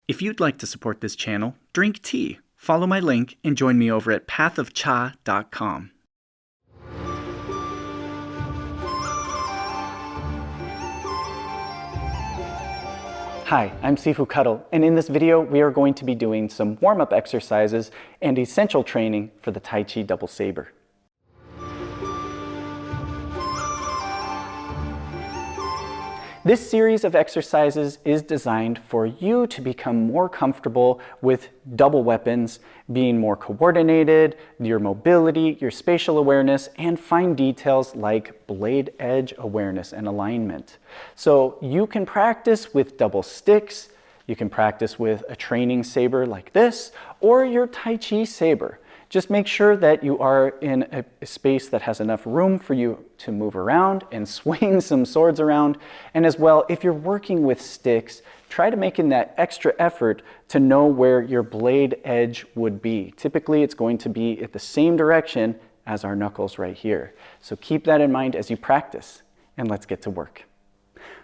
If you'd like to support this channel, drink tea, follow my link, and join me over at pathofcha.com. Hi, I'm Sifu Kuttel, and in this video we are going to be doing some warm-up exercises and essential training for the Tai Chi Double Saber. This series of exercises is designed for you to become more comfortable with double weapons, being more coordinated, your mobility, your spatial awareness, and fine details like blade edge awareness and alignment. So you can practice with double sticks, you can practice with a training saber like this, or your Tai Chi saber. Just make sure that you are in a space that has enough room for you to move around and swing some swords around. And as well, if you're working with sticks, try to make in that extra effort to know where your blade edge would be. Typically, it's going to be at the same direction as our knuckles right here. So keep that in mind as you practice, and let's get to work.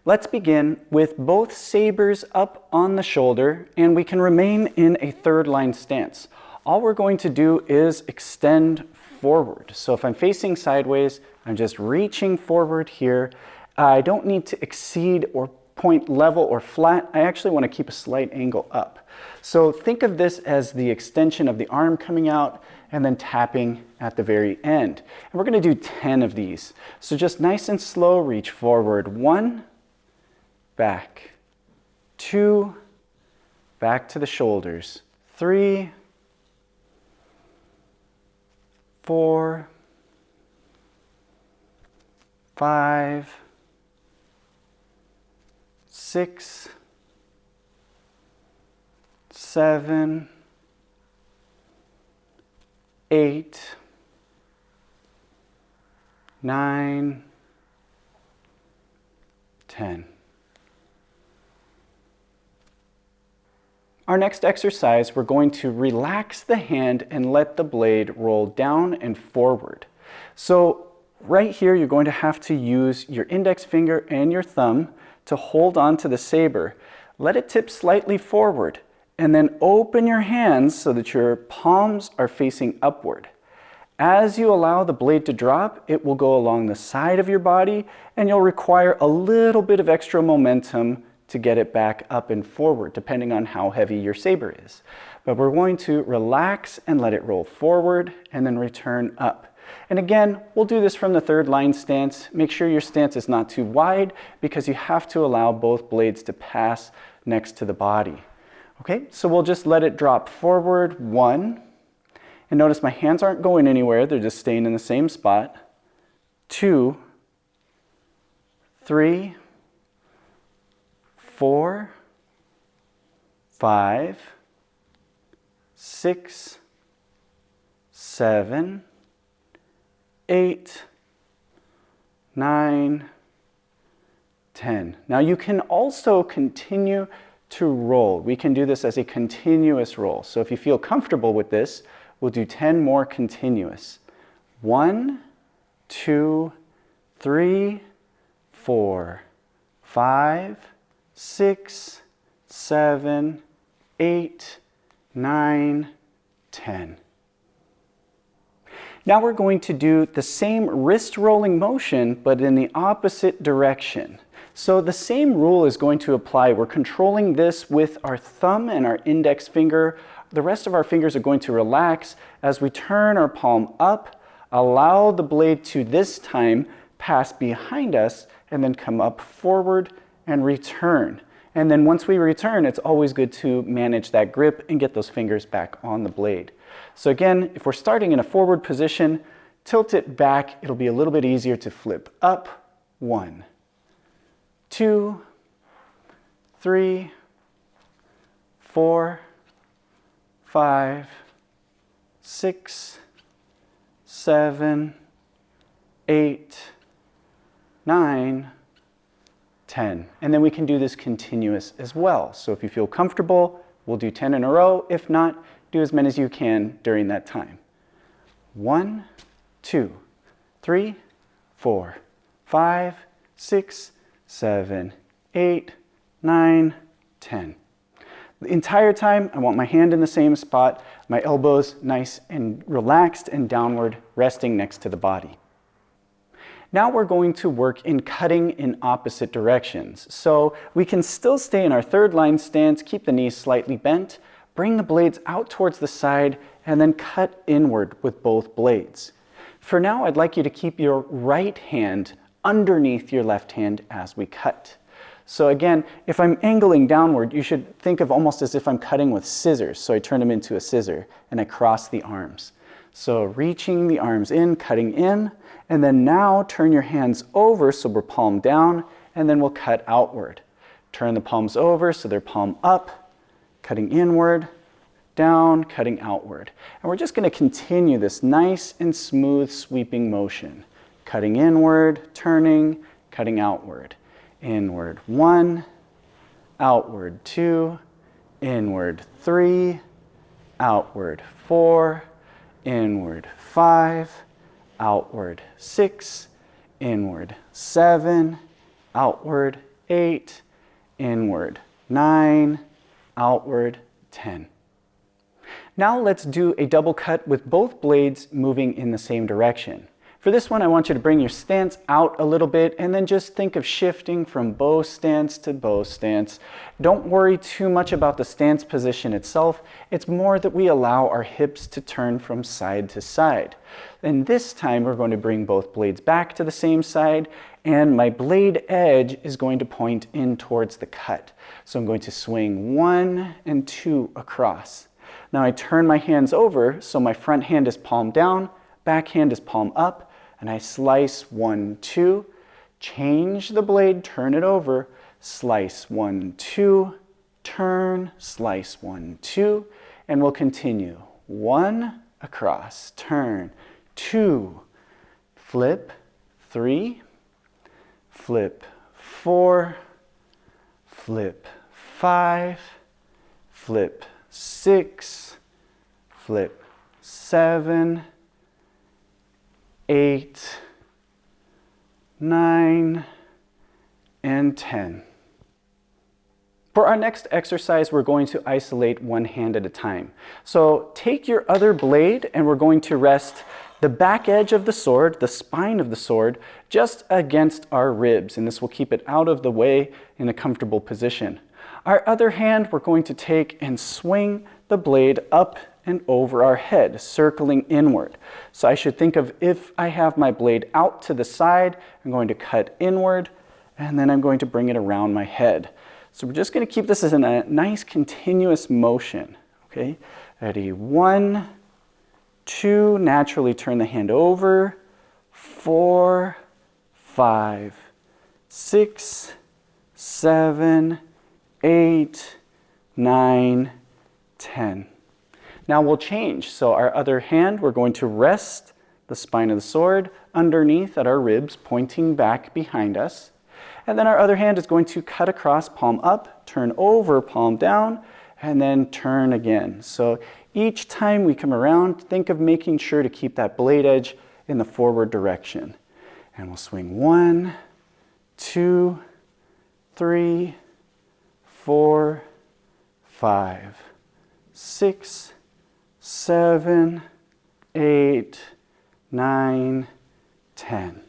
Let's begin with both sabers up on the shoulder, and we can remain in a third line stance. All we're going to do is extend forward. So if I'm facing sideways, I'm just reaching forward here. I don't need to exceed or point level or flat. I actually want to keep a slight angle up. So think of this as the extension of the arm coming out and then tapping at the very end. And we're going to do 10 of these. So just nice and slow, reach forward. 1, back. 2, back to the shoulders. 3, 4, 5, 6, 7, 8, 9, 10. Our next exercise, we're going to relax the hand and let the blade roll down and forward. So right here, you're going to have to use your index finger and your thumb to hold on to the saber. Let it tip slightly forward and then open your hands so that your palms are facing upward. As you allow the blade to drop, it will go along the side of your body and you'll require a little bit of extra momentum to get it back up and forward, depending on how heavy your saber is. But we're going to relax and let it roll forward and then return up. And again, we'll do this from the third line stance. Make sure your stance is not too wide because you have to allow both blades to pass next to the body. Okay, so we'll just let it drop forward. 1, and notice my hands aren't going anywhere, they're just staying in the same spot. 2, 3, 4, 5, 6, 7, 8, 9, 10. Now you can also continue to roll. We can do this as a continuous roll. So if you feel comfortable with this, we'll do 10 more continuous. 1, 2, 3, 4, 5, 6, 7, 8, 9, 10. Now we're going to do the same wrist rolling motion, but in the opposite direction. So the same rule is going to apply. We're controlling this with our thumb and our index finger. The rest of our fingers are going to relax as we turn our palm up, allow the blade to this time pass behind us, and then come up forward and return. And then once we return, it's always good to manage that grip and get those fingers back on the blade. So again, if we're starting in a forward position, tilt it back. It'll be a little bit easier to flip up. 1, 2, 3, 4, 5, 6, 7, 8, 9, 10. And then we can do this continuous as well. So if you feel comfortable, we'll do 10 in a row. If not, do as many as you can during that time. 1, 2, 3, 4, 5, 6, 7, 8, 9, 10. The entire time, I want my hand in the same spot, my elbows nice and relaxed and downward, resting next to the body. Now we're going to work in cutting in opposite directions. So we can still stay in our third line stance, keep the knees slightly bent, bring the blades out towards the side, and then cut inward with both blades. For now, I'd like you to keep your right hand underneath your left hand as we cut. So again, if I'm angling downward, you should think of almost as if I'm cutting with scissors. So I turn them into a scissor and I cross the arms. So reaching the arms in, cutting in, and then now turn your hands over so we're palm down, and then we'll cut outward. Turn the palms over so they're palm up, cutting inward, down, cutting outward. And we're just going to continue this nice and smooth sweeping motion. Cutting inward, turning, cutting outward. Inward 1, outward 2, inward 3, outward 4, inward 5, outward 6, inward 7, outward 8, inward 9, outward 10. Now let's do a double cut with both blades moving in the same direction. For this one, I want you to bring your stance out a little bit and then just think of shifting from bow stance to bow stance. Don't worry too much about the stance position itself. It's more that we allow our hips to turn from side to side. And this time, we're going to bring both blades back to the same side, and my blade edge is going to point in towards the cut. So I'm going to swing 1 and 2 across. Now I turn my hands over, so my front hand is palm down, back hand is palm up, and I slice 1, 2, change the blade, turn it over, slice 1, 2, turn, slice 1, 2, and we'll continue. 1, across, turn, 2, flip, 3, flip, 4, flip, 5, flip, 6, flip, 7, 8, 9, and 10. For our next exercise, we're going to isolate one hand at a time. So take your other blade and we're going to rest the back edge of the sword, the spine of the sword, just against our ribs, and this will keep it out of the way in a comfortable position. Our other hand, we're going to take and swing the blade up and over our head, circling inward. So I should think of, if I have my blade out to the side, I'm going to cut inward, and then I'm going to bring it around my head. So we're just going to keep this as a nice continuous motion. Okay, ready, 1, 2, naturally turn the hand over, 4, 5, 6, 7, 8, 9, 10. Now we'll change. So our other hand, we're going to rest the spine of the sword underneath at our ribs, pointing back behind us. And then our other hand is going to cut across, palm up, turn over, palm down, and then turn again. So each time we come around, think of making sure to keep that blade edge in the forward direction. And we'll swing 1, 2, 3, 4, 5, 6, 7, 8, 9, 10.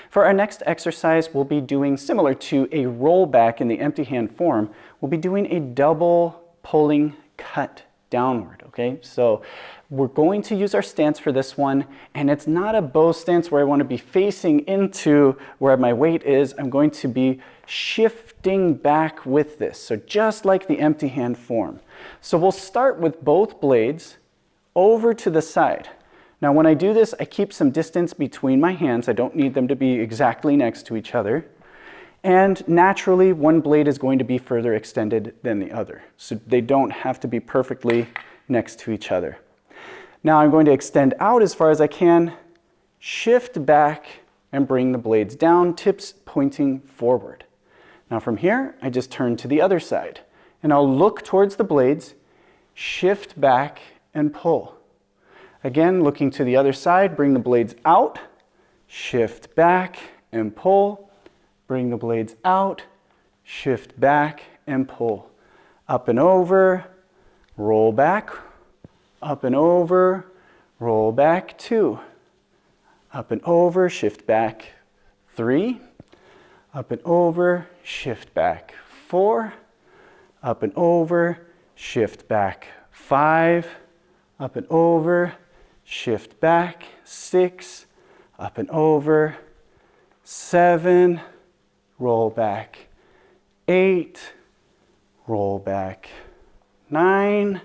For our next exercise, we'll be doing similar to a rollback in the empty hand form. We'll be doing a double pulling cut downward, okay? So we're going to use our stance for this one, and it's not a bow stance where I want to be facing into where my weight is. I'm going to be shifting back with this, so just like the empty hand form. So we'll start with both blades over to the side. Now when I do this, I keep some distance between my hands. I don't need them to be exactly next to each other. And naturally, one blade is going to be further extended than the other. So they don't have to be perfectly next to each other. Now I'm going to extend out as far as I can, shift back, and bring the blades down, tips pointing forward. Now from here, I just turn to the other side, and I'll look towards the blades, shift back, and pull. Again, looking to the other side, bring the blades out, shift back, and pull. Bring the blades out, shift back, and pull. Up and over, roll back, up and over, roll back 2. Up and over, shift back 3. Up and over, shift back 4. Up and over, shift back 5. Up and over, shift back 6. Up and over, 7. Roll back 8. Roll back 9.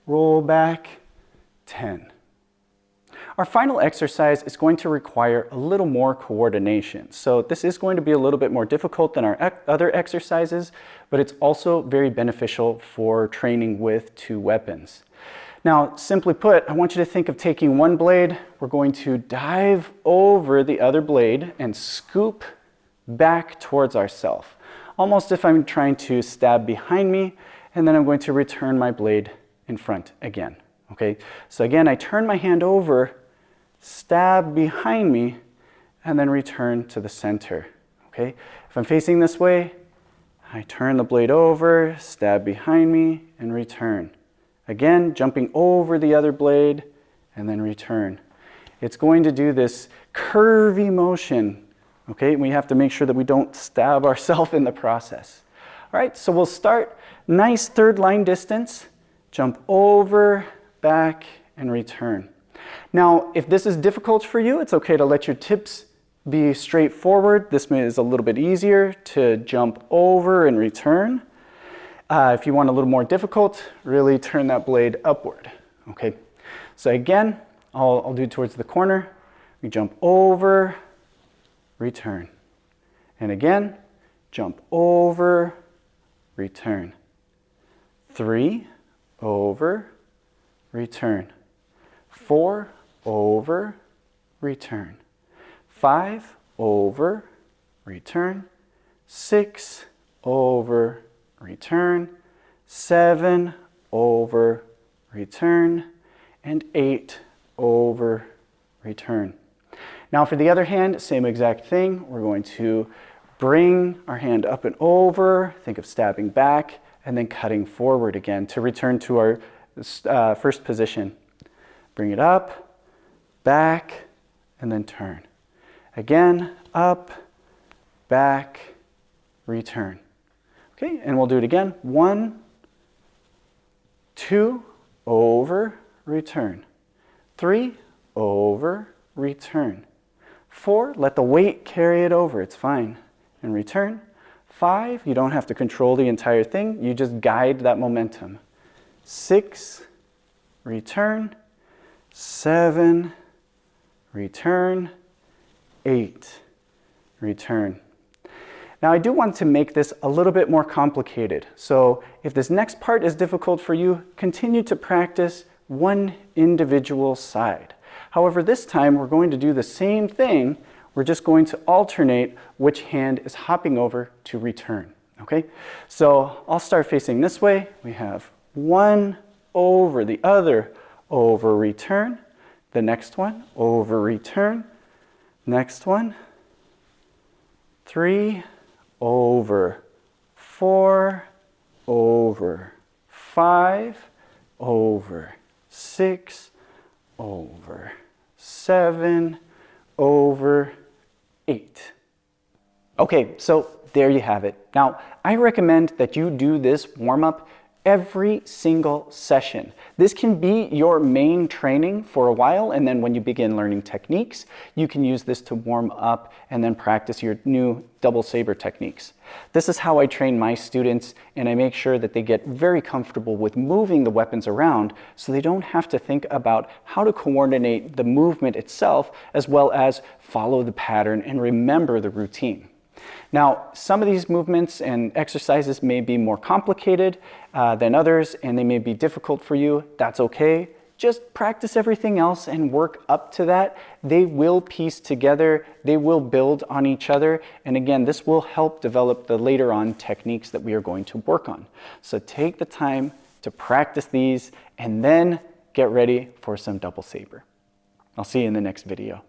Roll back 10. Our final exercise is going to require a little more coordination. So this is going to be a little bit more difficult than our other exercises, but it's also very beneficial for training with 2 weapons. Now, simply put, I want you to think of taking one blade. We're going to dive over the other blade and scoop back towards ourselves, almost if I'm trying to stab behind me, and then I'm going to return my blade in front again. Okay, so again, I turn my hand over, stab behind me, and then return to the center. Okay, if I'm facing this way, I turn the blade over, stab behind me, and return. Again, jumping over the other blade, and then return. It's going to do this curvy motion. Okay, we have to make sure that we don't stab ourselves in the process. All right, so we'll start nice third line distance, jump over, back, and return. Now, if this is difficult for you, it's okay to let your tips be straightforward. This is a little bit easier to jump over and return. If you want a little more difficult, really turn that blade upward. Okay, so again, I'll do towards the corner. We jump over, return. And again, jump over, return. 3, over, return. 4, over, return. 5, over, return. 6, over, return. 7, over, return. And 8, over, return. Now for the other hand, same exact thing. We're going to bring our hand up and over, think of stabbing back, and then cutting forward again to return to our first position. Bring it up, back, and then turn. Again, up, back, return. Okay, and we'll do it again. 1, 2, over, return. 3, over, return. 4, let the weight carry it over, it's fine, and return. 5, you don't have to control the entire thing, you just guide that momentum. 6, return. 7, return. 8, return. Now I do want to make this a little bit more complicated. So if this next part is difficult for you, continue to practice one individual side. However, this time we're going to do the same thing. We're just going to alternate which hand is hopping over to return. Okay? So I'll start facing this way. We have 1, over, the other, over, return. The next one, over, return. Next one, 3, over, 4, over, 5, over, 6, over, 7, over, 8. Okay, so there you have it. Now, I recommend that you do this warm-up every single session. This can be your main training for a while, and then when you begin learning techniques, you can use this to warm up and then practice your new double saber techniques. This is how I train my students, and I make sure that they get very comfortable with moving the weapons around so they don't have to think about how to coordinate the movement itself as well as follow the pattern and remember the routine. Now, some of these movements and exercises may be more complicated than others, and they may be difficult for you. That's okay. Just practice everything else and work up to that. They will piece together. They will build on each other. And again, this will help develop the later on techniques that we are going to work on. So take the time to practice these and then get ready for some double saber. I'll see you in the next video.